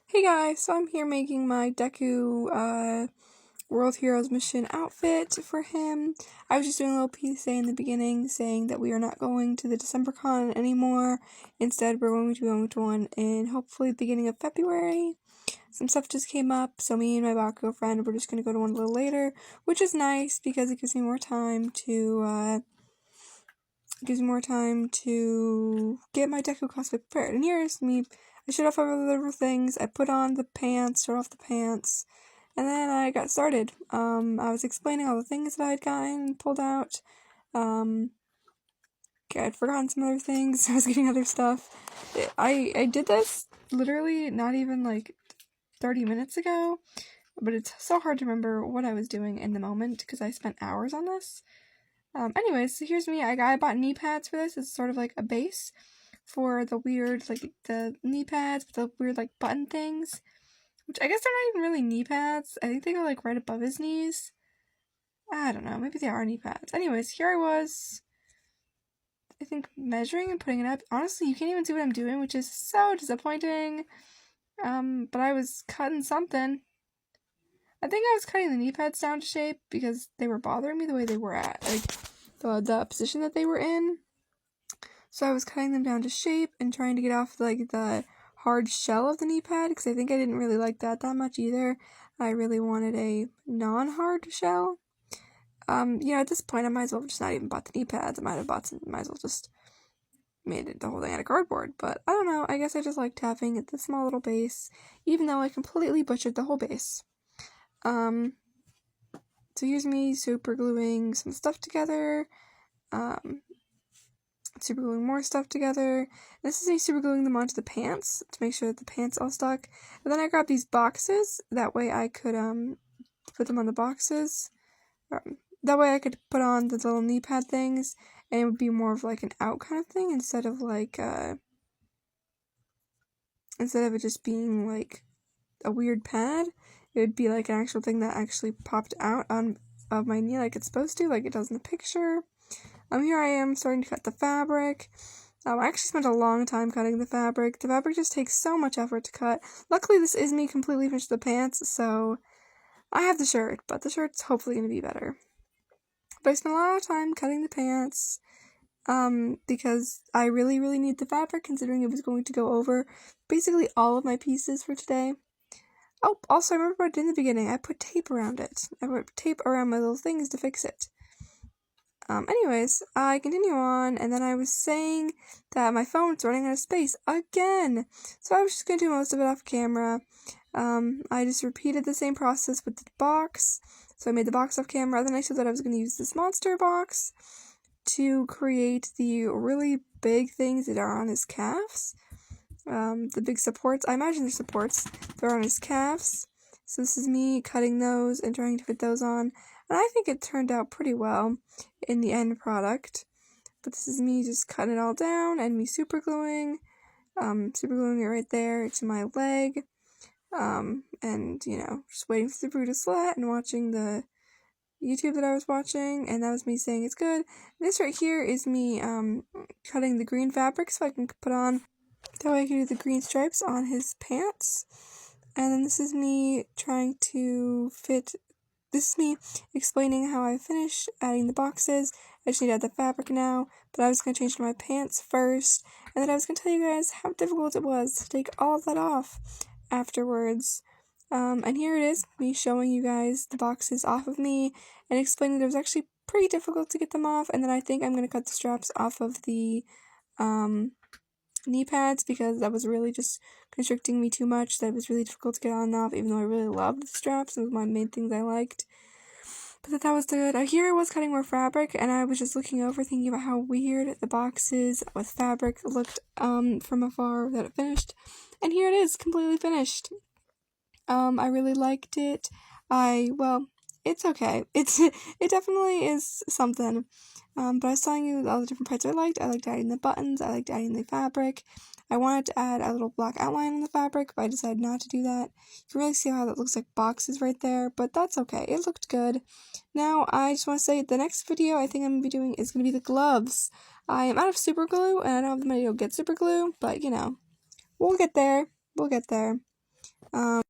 Hey guys, so I'm here making my Deku World Heroes Mission outfit for him. I was just doing a little PSA in the beginning saying that we are not going to the December con anymore. Instead, we're going to be going to one in hopefully the beginning of February. Some stuff just came up, so me and my Bakugo friend, we're just going to go to one a little later, which is nice because it gives me more time to get my Deku cosplay prepared. And here's me. I showed off other little things. I put on the pants, showed off the pants, and then I got started. I was explaining all the things that I had gotten, pulled out. I'd forgotten some other things. I was getting other stuff. I did this literally not even like 30 minutes ago, but it's so hard to remember what I was doing in the moment because I spent hours on this. Anyways, so here's me. I bought knee pads for this. It's sort of like a base for the weird, like, the knee pads with the weird, like, button things. Which I guess they're not even really knee pads. I think they go, like, right above his knees. I don't know. Maybe they are knee pads. Anyways, here I was, I think, measuring and putting it up. Honestly, you can't even see what I'm doing, which is so disappointing. But I was cutting something. I think I was cutting the knee pads down to shape because they were bothering me the way they were at, like, the position that they were in. So I was cutting them down to shape and trying to get off, like, the hard shell of the knee pad, because I think I didn't really like that much either. I really wanted a non-hard shell. At this point, I might as well just not even bought the knee pads. I might as well just made it the whole thing out of cardboard. But I don't know, I guess I just liked having the small little base, even though I completely butchered the whole base. So here's me super gluing some stuff together, super gluing more stuff together. This is me super gluing them onto the pants to make sure that the pants all stuck. And then I grabbed these boxes, that way I could put them on the boxes. That way I could put on the little knee pad things, and it would be more of like an out kind of thing instead of like instead of it just being like a weird pad. It would be like an actual thing that actually popped out of my knee like it's supposed to, like it does in the picture. Here I am starting to cut the fabric. I actually spent a long time cutting the fabric. The fabric just takes so much effort to cut. Luckily, this is me completely finished the pants, so I have the shirt, but the shirt's hopefully going to be better. But I spent a lot of time cutting the pants, because I really, really need the fabric, considering it was going to go over basically all of my pieces for today. Oh, also, I remember what I did in the beginning. I put tape around it. I put tape around my little things to fix it. Anyways, I continue on, and then I was saying that my phone's running out of space again. So I was just going to do most of it off camera. I just repeated the same process with the box. So I made the box off camera. Then I said that I was going to use this monster box to create the really big things that are on his calves. The big supports. I imagine they're supports. They're on his calves. So this is me cutting those and trying to fit those on. And I think it turned out pretty well in the end product. But this is me just cutting it all down and me super gluing it right there to my leg. And, just waiting for the brew to slat and watching the YouTube that I was watching, and that was me saying it's good. This right here is me, cutting the green fabric so I can put on, that way I can do the green stripes on his pants. And then this is me trying to fit, this is me explaining how I finished adding the boxes. I just need to add the fabric now, but I was going to change to my pants first, and then I was going to tell you guys how difficult it was to take all of that off afterwards. And here it is, me showing you guys the boxes off of me, and explaining that it was actually pretty difficult to get them off, and then I think I'm going to cut the straps off of the, knee pads, because that was really just constricting me too much. That was really difficult to get on and off, even though I really loved the straps. It was my main things I liked. But that was good. Here I was cutting more fabric, and I was just looking over thinking about how weird the boxes with fabric looked from afar that it finished. And here it is, completely finished. I really liked it. It's okay. It definitely is something. But I was telling you all the different parts I liked. I liked adding the buttons. I liked adding the fabric. I wanted to add a little black outline on the fabric, but I decided not to do that. You can really see how that looks like boxes right there, but that's okay. It looked good. Now, I just want to say the next video I think I'm going to be doing is going to be the gloves. I am out of super glue, and I don't have the money to go get super glue, but, we'll get there. We'll get there. Um,